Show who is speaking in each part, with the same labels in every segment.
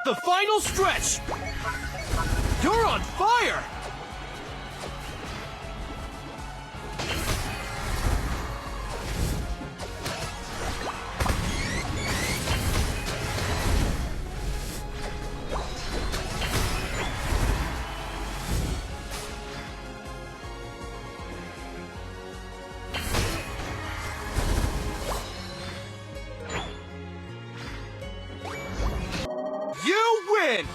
Speaker 1: The final stretch! You're on fire! You win!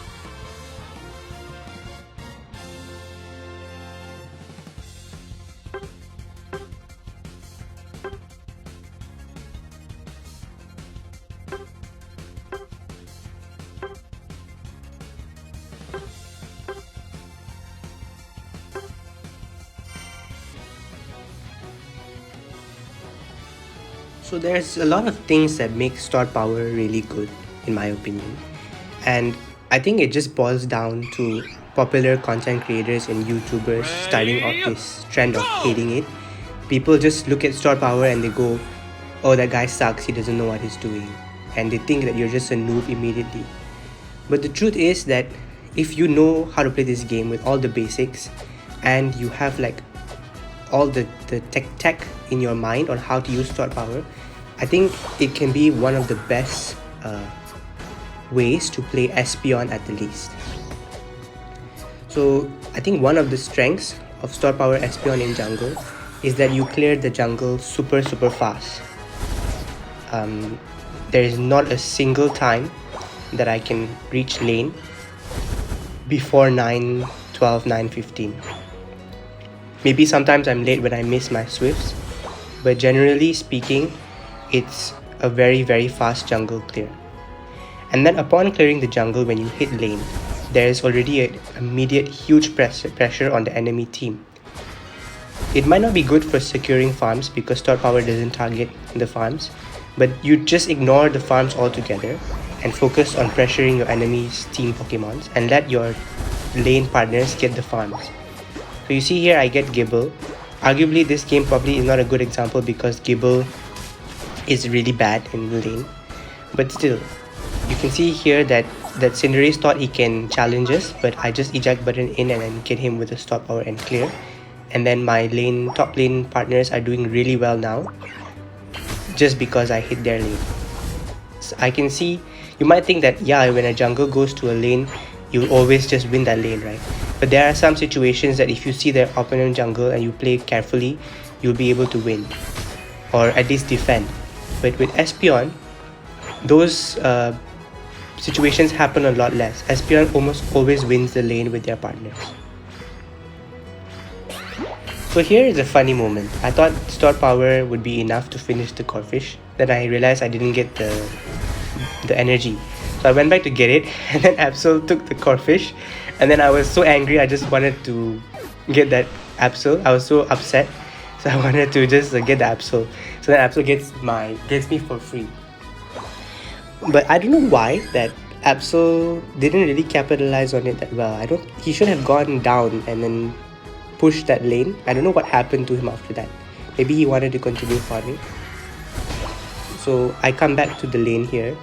Speaker 2: So there's a lot of things that make Stored Power really good, in my opinion. And I think it just boils down to popular content creators and YouTubers starting off this trend of hating it. People just look at Stored Power and they go, oh, that guy sucks, he doesn't know what he's doing. And they think that you're just a noob immediately. But the truth is that if you know how to play this game with all the basics and you have like all the tech in your mind on how to use Stored Power, I think it can be one of the best ways to play Espeon at the least. So I think one of the strengths of Stored Power Espeon in jungle is that you clear the jungle super fast. There is not a single time that I can reach lane before 9:12, 9:15. Maybe sometimes I'm late when I miss my swifts, but generally speaking, it's a very fast jungle clear. And then upon clearing the jungle, when you hit lane, there is already an immediate huge pressure on the enemy team. It might not be good for securing farms because Stored Power doesn't target the farms, but you just ignore the farms altogether and focus on pressuring your enemy's team Pokemons and let your lane partners get the farms. So you see here I get Gibble. Arguably this game probably is not a good example because Gibble is really bad in the lane, but still you can see here that Cinderace thought he can challenge us, but I just eject button in and then get him with the Stored Power and clear. And then my top lane partners are doing really well now just because I hit their lane. So I can see, you might think that yeah, when a jungle goes to a lane, you'll always just win that lane, right? But there are some situations that if you see their opponent jungle and you play carefully, you'll be able to win or at least defend. But with Espeon, those situations happen a lot less. Espeon almost always wins the lane with their partners. So here is a funny moment. I thought Stored Power would be enough to finish the Corphish. Then I realized I didn't get the energy. So I went back to get it, and then Absol took the Corphish. And then I was so angry, I just wanted to get that Absol. I was so upset. So I wanted to just get the Absol. So then Absol gets me for free. But I don't know why that Absol didn't really capitalize on it that well. He should have gone down and then pushed that lane. I don't know what happened to him after that. Maybe he wanted to continue farming. So I come back to the lane here,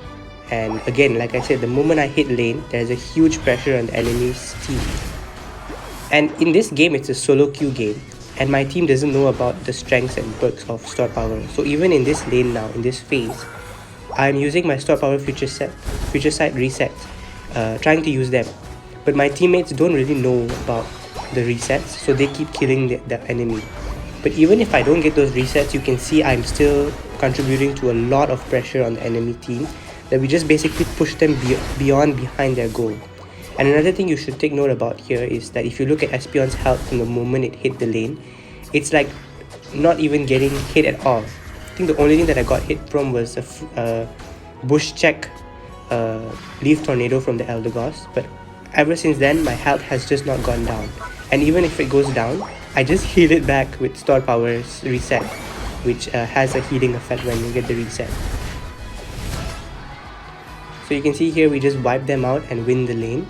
Speaker 2: and again, like I said, the moment I hit lane, there's a huge pressure on the enemy's team. And in this game, it's a solo queue game, and my team doesn't know about the strengths and perks of Stored Power. So even in this lane now, in this phase, I'm using my Stored Power future sight resets, trying to use them. But my teammates don't really know about the resets, so they keep killing the enemy. But even if I don't get those resets, you can see I'm still contributing to a lot of pressure on the enemy team, that we just basically push them behind their goal. And another thing you should take note about here is that if you look at Espeon's health from the moment it hit the lane, it's like not even getting hit at all. I think the only thing that I got hit from was a bush check leaf tornado from the Eldegoss, but ever since then my health has just not gone down. And even if it goes down, I just heal it back with Stored Power's reset, which has a healing effect when you get the reset. So you can see here we just wipe them out and win the lane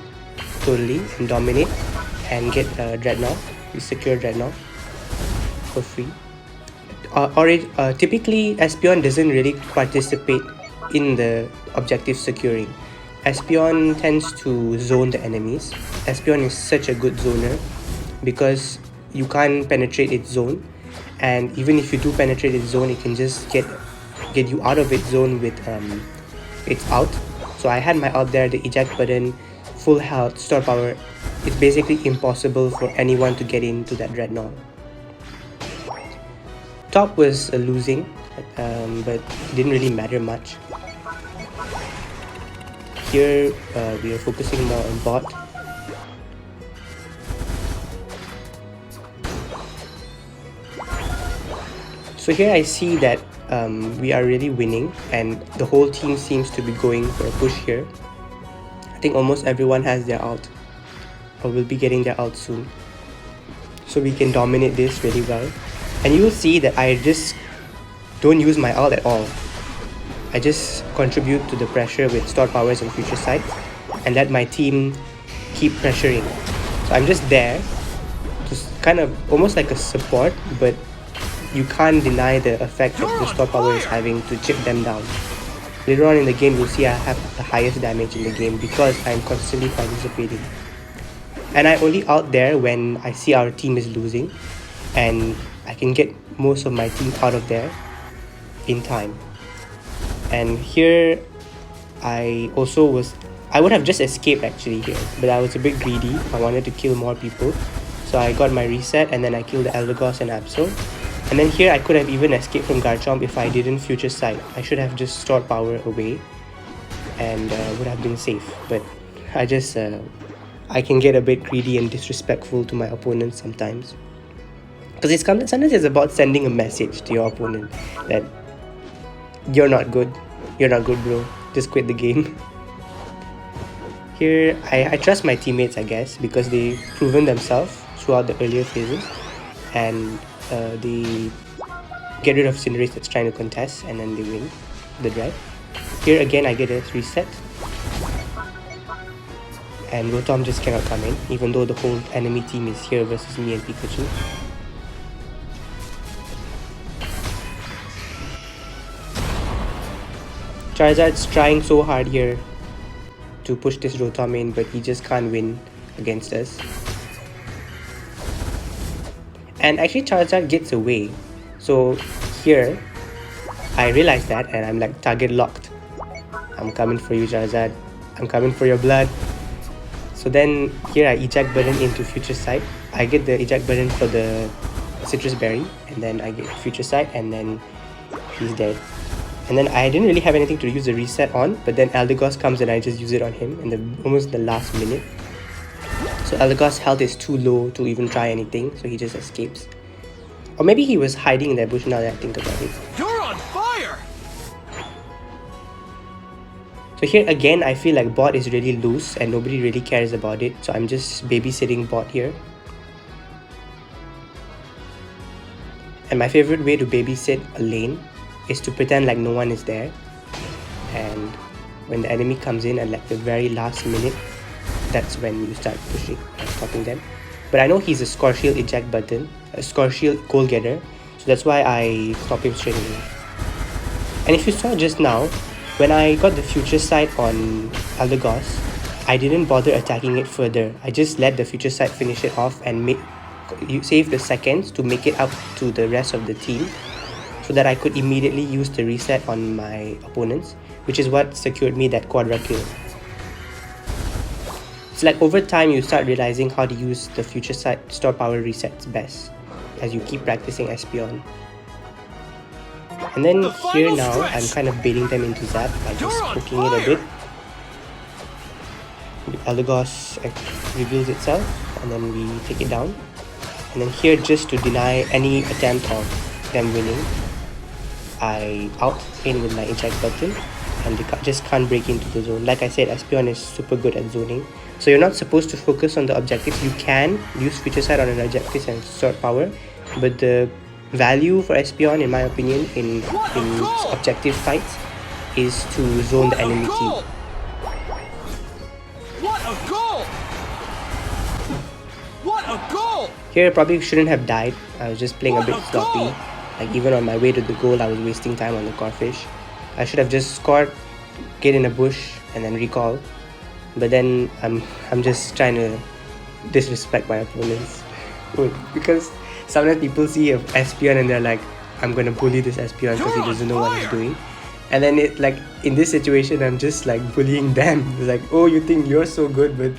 Speaker 2: totally and dominate and get Dreadnought. We secure Dreadnought for free. Typically Espeon doesn't really participate in the objective securing, Espeon tends to zone the enemies. Espeon is such a good zoner because you can't penetrate its zone, and even if you do penetrate its zone, it can just get you out of its zone with its out. So I had my out there, the eject button, full health, store power. It's basically impossible for anyone to get into that Dreadnought. Top was losing, but it didn't really matter much. Here we are focusing more on bot. So here I see that we are really winning, and the whole team seems to be going for a push here. I think almost everyone has their ult, or will be getting their ult soon. So we can dominate this really well. And you will see that I just don't use my ult at all. I just contribute to the pressure with stored powers and future sight, and let my team keep pressuring. So I'm just there to kind of almost like a support, but you can't deny the effect that the stored power is having to chip them down. Later on in the game, you'll see I have the highest damage in the game because I'm constantly participating. And I only out there when I see our team is losing, and I can get most of my team out of there in time. And here I would have just escaped actually here, but I was a bit greedy. I wanted to kill more people, so I got my reset, and then I killed the Eldegoss and Absol. And then here I could have even escaped from Garchomp if I didn't future sight. I should have just stored power away and would have been safe. But I can get a bit greedy and disrespectful to my opponents sometimes. Because sometimes it's about sending a message to your opponent that you're not good, bro, just quit the game. Here I trust my teammates, I guess, because they've proven themselves throughout the earlier phases, and they get rid of Cinderace that's trying to contest, and then they win the drive. Here again I get a reset, and Rotom just cannot come in, even though the whole enemy team is here versus me and Pikachu. Charizard's trying so hard here to push this Rotom in, but he just can't win against us. And actually Charizard gets away. So here I realize that, and I'm like, target locked. I'm coming for you, Charizard. I'm coming for your blood. So then here I eject button into future sight. I get the eject button for the citrus berry, and then I get future sight, and then he's dead. And then I didn't really have anything to use the reset on, but then Eldegoss comes and I just use it on him in almost the last minute. So Eldegoss' health is too low to even try anything, so he just escapes. Or maybe he was hiding in that bush now that I think about it.
Speaker 1: You're on fire!
Speaker 2: So here again, I feel like bot is really loose and nobody really cares about it. So I'm just babysitting bot here. And my favorite way to babysit a lane is to pretend like no one is there. And when the enemy comes in at like the very last minute, that's when you start pushing and stopping them. But I know he's a Scorchial eject button, a Scorchial goal getter, so that's why I stop him straight away. And if you saw just now, when I got the future sight on Eldegoss, I didn't bother attacking it further. I just let the future sight finish it off and save the seconds to make it up to the rest of the team, so that I could immediately use the reset on my opponents, which is what secured me that quadra kill. It's like over time you start realizing how to use the future sight store power resets best as you keep practicing Espeon. And then here now I'm kind of baiting them into Zap by just poking it a bit. Eldegoss reveals itself, and then we take it down. And then here, just to deny any attempt of them winning, I out in with my eject button, and they just can't break into the zone. Like I said, Espeon is super good at zoning, so you're not supposed to focus on the objectives. You can use future sight on an objective and stored power, but the value for Espeon, in my opinion, in objective fights is to zone the enemy team.
Speaker 1: What a goal! What a goal!
Speaker 2: Here I probably shouldn't have died. I was just playing a bit sloppy. Like even on my way to the goal, I was wasting time on the Corphish. I should have just scored get in a bush and then recall. But then I'm just trying to disrespect my opponents. Because sometimes people see a Espeon and they're like, I'm gonna bully this Espeon because he doesn't know what he's doing. And then it, like, in this situation, I'm just like bullying them. It's like, oh, you think you're so good, but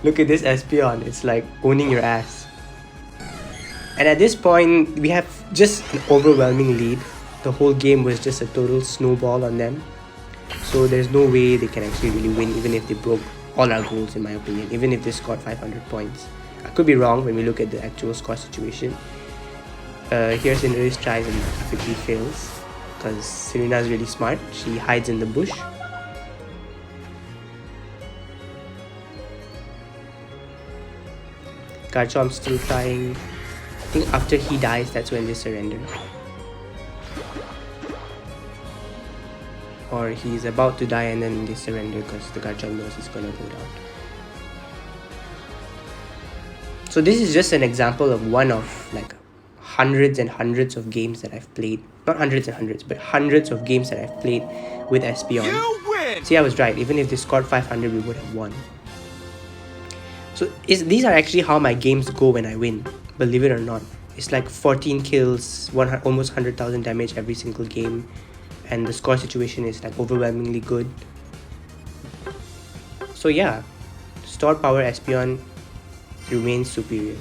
Speaker 2: look at this Espeon. It's like owning your ass. And at this point, we have just an overwhelming lead. The whole game was just a total snowball on them. So there's no way they can actually really win, even if they broke all our goals, in my opinion, even if they scored 500 points. I could be wrong when we look at the actual score situation. Here Cinderace tries and quickly fails, because Serena is really smart. She hides in the bush. Garchomp's still trying. I think after he dies, that's when they surrender. Or he's about to die and then they surrender because the Garchomp knows he's gonna go down. So this is just an example of one of like hundreds and hundreds of games that I've played. Not hundreds and hundreds, but hundreds of games that I've played with Espeon.
Speaker 1: You win!
Speaker 2: See, I was right. Even if they scored 500, we would have won. So these are actually how my games go when I win, believe it or not. It's like 14 kills, almost 100,000 damage every single game. And the score situation is like overwhelmingly good. So yeah, Stored Power Espeon remains superior.